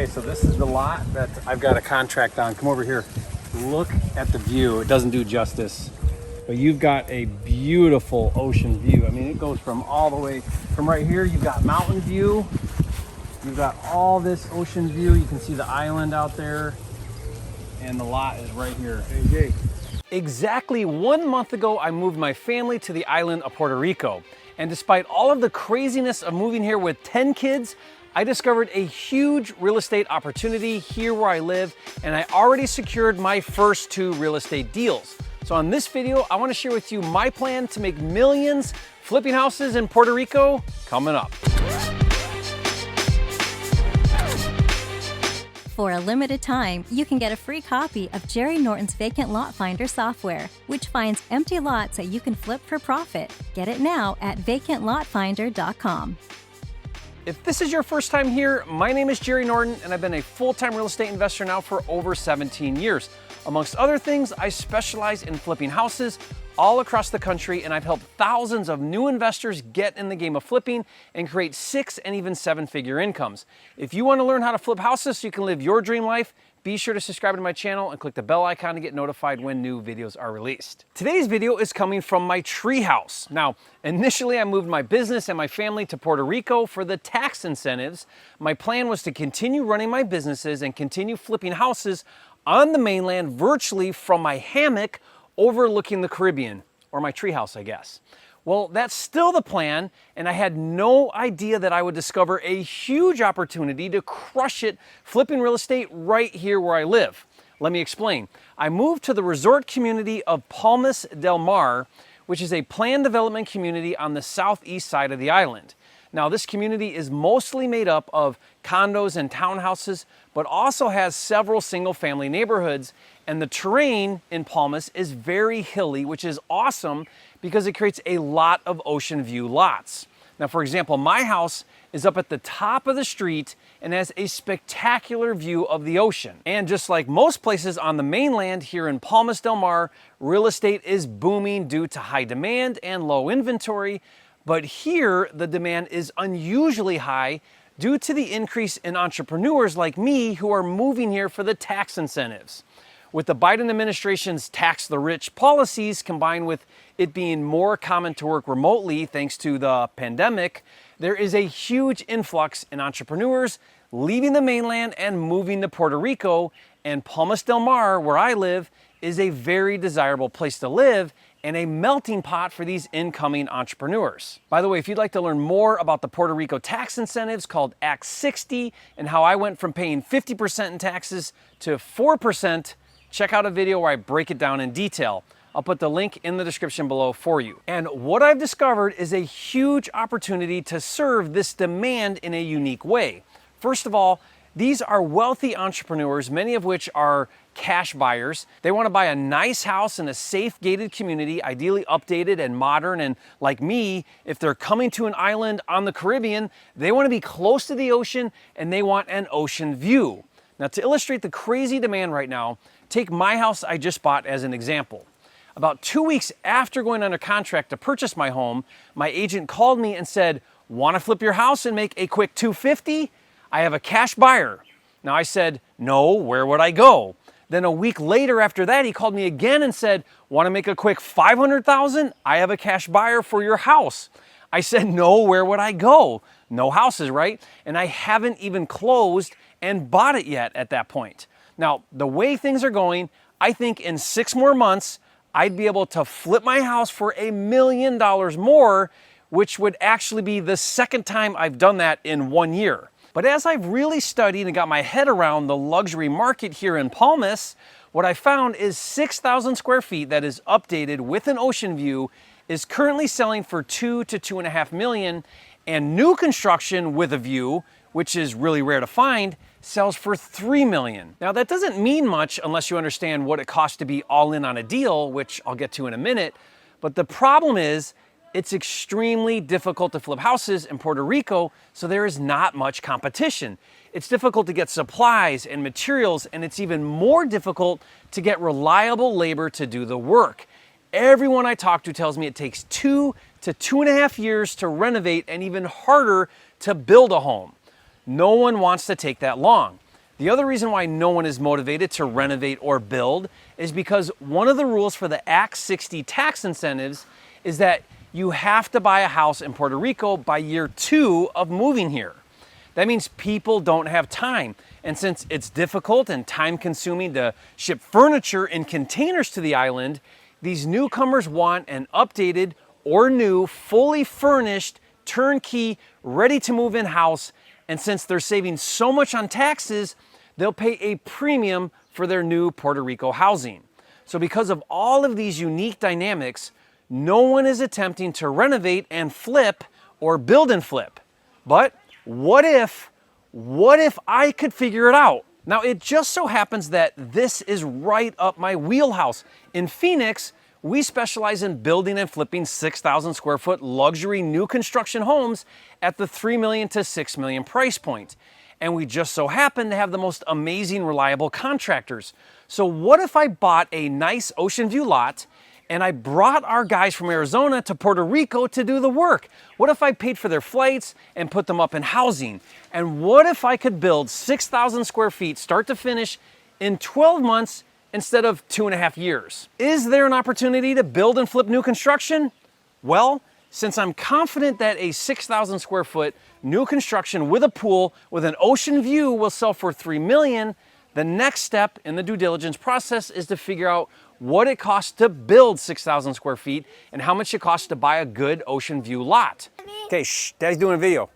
Okay, so this is the lot that I've got a contract on. Come over here. Look at the view. It doesn't do justice. But you've got a beautiful ocean view. I mean, it goes from all the way from right here. You've got mountain view. You've got all this ocean view. You can see the island out there. And the lot is right here. Hey, Jay. Exactly 1 month ago, I moved my family to the island of Puerto Rico. And despite all of the craziness of moving here with 10 kids, I discovered a huge real estate opportunity here where I live, and I already secured my first 2 real estate deals. So on this video, I want to share with you my plan to make millions flipping houses in Puerto Rico coming up. For a limited time, you can get a free copy of Jerry Norton's Vacant Lot Finder software, which finds empty lots that you can flip for profit. Get it now at vacantlotfinder.com. If this is your first time here, my name is Jerry Norton, and I've been a full-time real estate investor now for over 17 years. Amongst other things, I specialize in flipping houses all across the country, and I've helped thousands of new investors get in the game of flipping and create 6 and even 7-figure incomes. If you want to learn how to flip houses so you can live your dream life, be sure to subscribe to my channel and click the bell icon to get notified when new videos are released. Today's video is coming from my tree house. Now, initially I moved my business and my family to Puerto Rico for the tax incentives. My plan was to continue running my businesses and continue flipping houses on the mainland virtually from my hammock overlooking the Caribbean, or my tree house, I guess. Well, that's still the plan, and I had no idea that I would discover a huge opportunity to crush it flipping real estate right here where I live. Let me explain. I moved to the resort community of Palmas del Mar, which is a planned development community on the southeast side of the island. Now, this community is mostly made up of condos and townhouses, but also has several single-family neighborhoods, and the terrain in Palmas is very hilly, which is awesome because it creates a lot of ocean view lots. Now, for example, my house is up at the top of the street and has a spectacular view of the ocean. And just like most places on the mainland here in Palmas del Mar, real estate is booming due to high demand and low inventory. But here, the demand is unusually high due to the increase in entrepreneurs like me who are moving here for the tax incentives. With the Biden administration's tax the rich policies combined with it being more common to work remotely thanks to the pandemic, there is a huge influx in entrepreneurs leaving the mainland and moving to Puerto Rico, and Palmas del Mar, where I live, is a very desirable place to live and a melting pot for these incoming entrepreneurs. By the way, if you'd like to learn more about the Puerto Rico tax incentives called Act 60 and how I went from paying 50% in taxes to 4%, check out a video where I break it down in detail. I'll put the link in the description below for you. And what I've discovered is a huge opportunity to serve this demand in a unique way. First of all, these are wealthy entrepreneurs, many of which are cash buyers. They want to buy a nice house in a safe gated community, ideally updated and modern. And like me, if they're coming to an island on the Caribbean, they want to be close to the ocean and they want an ocean view. Now, to illustrate the crazy demand right now, take my house I just bought as an example. About 2 weeks after going under contract to purchase my home, my agent called me and said, "Want to flip your house and make a quick $250? I have a cash buyer." Now I said, "No, where would I go?" Then a week later after that, he called me again and said, "Want to make a quick $500,000? I have a cash buyer for your house." I said, "No, where would I go?" No houses, right? And I haven't even closed and bought it yet at that point. Now, the way things are going, I think in 6 more months, I'd be able to flip my house for $1 million more, which would actually be the second time I've done that in 1 year. But as I've really studied and got my head around the luxury market here in Palmas, what I found is 6,000 square feet that is updated with an ocean view is currently selling for $2 to $2.5 million, and new construction with a view, which is really rare to find, sells for $3 million. Now that doesn't mean much unless you understand what it costs to be all in on a deal, which I'll get to in a minute. But the problem is it's extremely difficult to flip houses in Puerto Rico, so there is not much competition. It's difficult to get supplies and materials, and it's even more difficult to get reliable labor to do the work. Everyone I talk to tells me it takes 2 to 2.5 years to renovate and even harder to build a home. No one wants to take that long. The other reason why no one is motivated to renovate or build is because one of the rules for the Act 60 tax incentives is that you have to buy a house in Puerto Rico by year 2 of moving here. That means people don't have time. And since it's difficult and time consuming to ship furniture in containers to the island, these newcomers want an updated or new, fully furnished, turnkey, ready to move in house. And since they're saving so much on taxes, they'll pay a premium for their new Puerto Rico housing. So because of all of these unique dynamics, no one is attempting to renovate and flip or build and flip. But what if I could figure it out? Now, it just so happens that this is right up my wheelhouse. In Phoenix, we specialize in building and flipping 6,000 square foot luxury new construction homes at the $3 million to $6 million price point. And we just so happen to have the most amazing, reliable contractors. So what if I bought a nice ocean view lot and I brought our guys from Arizona to Puerto Rico to do the work? What if I paid for their flights and put them up in housing? And what if I could build 6,000 square feet, start to finish, in 12 months instead of 2.5 years? Is there an opportunity to build and flip new construction? Well, since I'm confident that a 6,000 square foot new construction with a pool with an ocean view will sell for $3 million, the next step in the due diligence process is to figure out what it costs to build 6,000 square feet and how much it costs to buy a good ocean view lot. Okay, shh, Daddy's doing a video.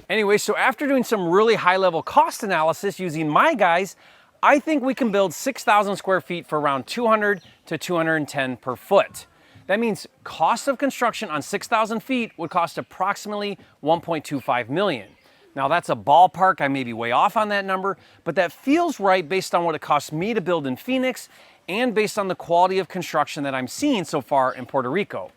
Anyway, so after doing some really high-level cost analysis using my guys, I think we can build 6,000 square feet for around $200 to $210 per foot. That means cost of construction on 6,000 feet would cost approximately $1.25 million. Now that's a ballpark, I may be way off on that number, but that feels right based on what it costs me to build in Phoenix and based on the quality of construction that I'm seeing so far in Puerto Rico.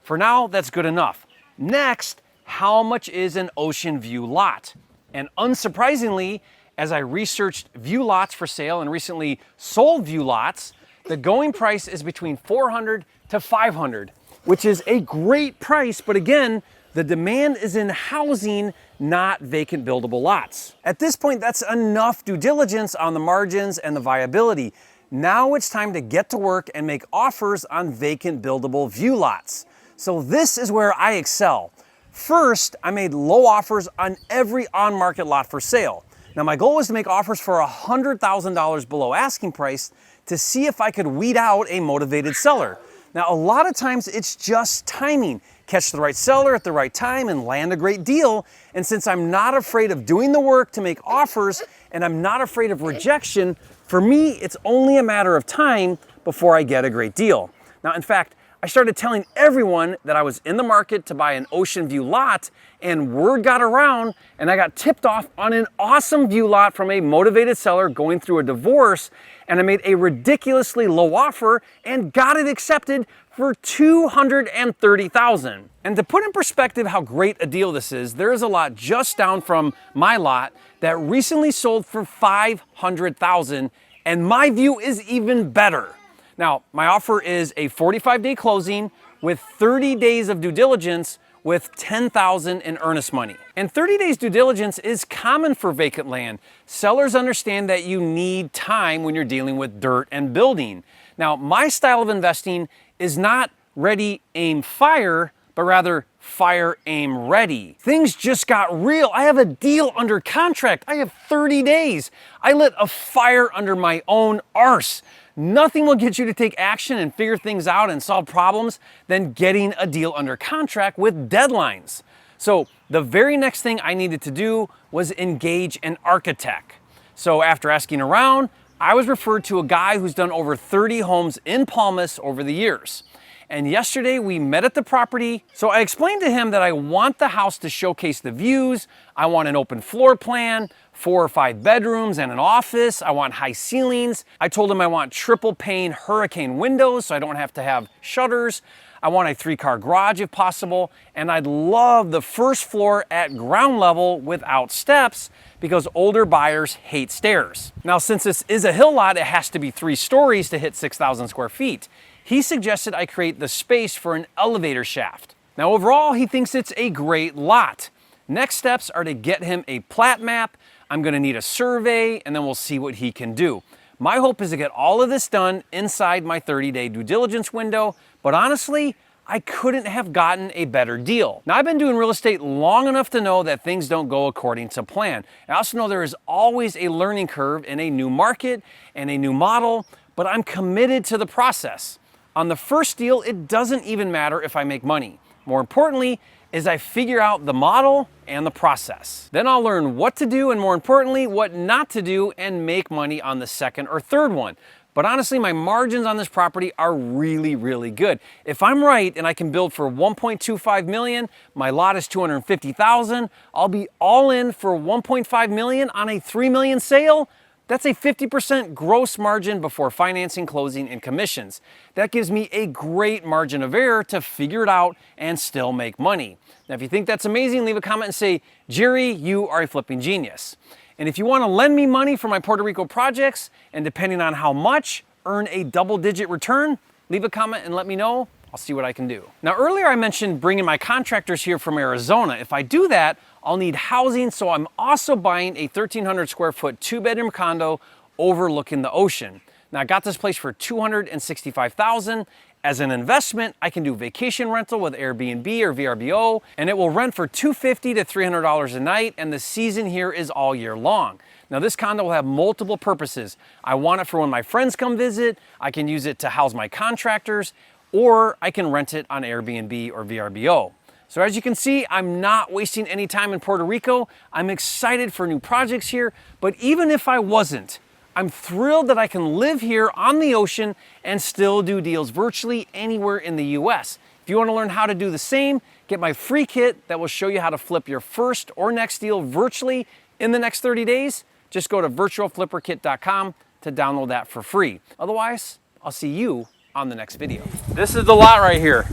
For now, that's good enough. Next, how much is an ocean view lot? And unsurprisingly, as I researched view lots for sale and recently sold view lots, the going price is between $400 to $500, which is a great price, but again, the demand is in housing, not vacant buildable lots. At this point, that's enough due diligence on the margins and the viability. Now it's time to get to work and make offers on vacant buildable view lots. So this is where I excel. First, I made low offers on every on-market lot for sale. Now my goal was to make offers for $100,000 below asking price to see if I could weed out a motivated seller. Now a lot of times it's just timing. Catch the right seller at the right time and land a great deal. And since I'm not afraid of doing the work to make offers and I'm not afraid of rejection, for me it's only a matter of time before I get a great deal. Now in fact, I started telling everyone that I was in the market to buy an ocean view lot, and word got around and I got tipped off on an awesome view lot from a motivated seller going through a divorce, and I made a ridiculously low offer and got it accepted for $230,000. And to put in perspective how great a deal this is, there is a lot just down from my lot that recently sold for $500,000, and my view is even better. Now, my offer is a 45-day closing with 30 days of due diligence with $10,000 in earnest money. And 30 days due diligence is common for vacant land. Sellers understand that you need time when you're dealing with dirt and building. Now, my style of investing is not ready, aim, fire, but rather fire, aim, ready. Things just got real. I have a deal under contract. I have 30 days. I lit a fire under my own arse. Nothing will get you to take action and figure things out and solve problems than getting a deal under contract with deadlines. So the very next thing I needed to do was engage an architect. So after asking around, I was referred to a guy who's done over 30 homes in Palmas over the years. And yesterday we met at the property. So I explained to him that I want the house to showcase the views. I want an open floor plan, 4 or 5 bedrooms and an office. I want high ceilings. I told him I want triple pane hurricane windows so I don't have to have shutters. I want a 3-car garage if possible. And I'd love the first floor at ground level without steps because older buyers hate stairs. Now, since this is a hill lot, it has to be 3 stories to hit 6,000 square feet. He suggested I create the space for an elevator shaft. Now overall, he thinks it's a great lot. Next steps are to get him a plat map. I'm gonna need a survey, and then we'll see what he can do. My hope is to get all of this done inside my 30-day due diligence window, but honestly, I couldn't have gotten a better deal. Now, I've been doing real estate long enough to know that things don't go according to plan. I also know there is always a learning curve in a new market and a new model, but I'm committed to the process. On the first deal, it doesn't even matter if I make money. More importantly, is I figure out the model and the process. Then I'll learn what to do and, more importantly, what not to do and make money on the second or third one. But honestly, my margins on this property are really, really good. If I'm right and I can build for 1.25 million, my lot is 250,000, I'll be all in for 1.5 million on a 3 million sale. That's a 50% gross margin before financing, closing, and commissions. That gives me a great margin of error to figure it out and still make money. Now, if you think that's amazing, leave a comment and say, Jerry, you are a flipping genius. And if you want to lend me money for my Puerto Rico projects, and depending on how much, earn a double-digit return, leave a comment and let me know. I'll see what I can do. Now, earlier I mentioned bringing my contractors here from Arizona. If I do that, I'll need housing, so I'm also buying a 1,300 square foot 2-bedroom condo overlooking the ocean. Now, I got this place for $265,000. As an investment, I can do vacation rental with Airbnb or VRBO, and it will rent for $250 to $300 a night, and the season here is all year long. Now, this condo will have multiple purposes. I want it for when my friends come visit, I can use it to house my contractors, or I can rent it on Airbnb or VRBO. So as you can see, I'm not wasting any time in Puerto Rico. I'm excited for new projects here, but even if I wasn't, I'm thrilled that I can live here on the ocean and still do deals virtually anywhere in the US. If you want to learn how to do the same, get my free kit that will show you how to flip your first or next deal virtually in the next 30 days. Just go to virtualflipperkit.com to download that for free. Otherwise, I'll see you on the next video. This is the lot right here.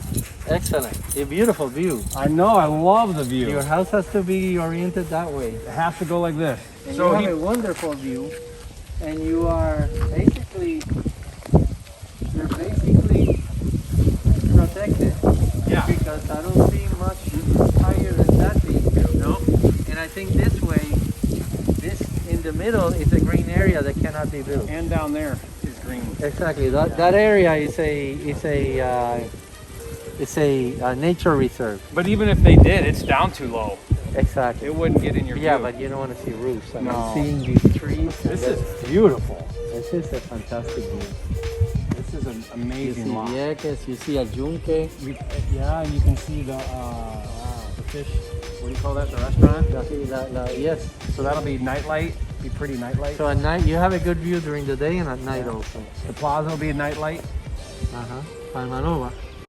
Excellent. A beautiful view. I know, I love the view. Your house has to be oriented that way. It has to go like this. And So you have a wonderful view, and you are basically protected. Yeah. Because I don't see much higher than that thing. No. And I think this way, this in the middle is a green area that cannot be built. And down there is green. Exactly. That area is a nature reserve. But even if they did, it's down too low. Exactly. It wouldn't get in your Yeah, view. but you don't want to see roofs. I mean, No. seeing these trees. This is beautiful. This is a fantastic view. This is an You see amazing lot. Vieques, you see Aljunque. Yeah, and you can see the fish. What do you call that? The restaurant? Yes. So that'll be nightlight. Be pretty nightlight. So at night, you have a good view during the day and at night also. The plaza will be a nightlight. Palmanova.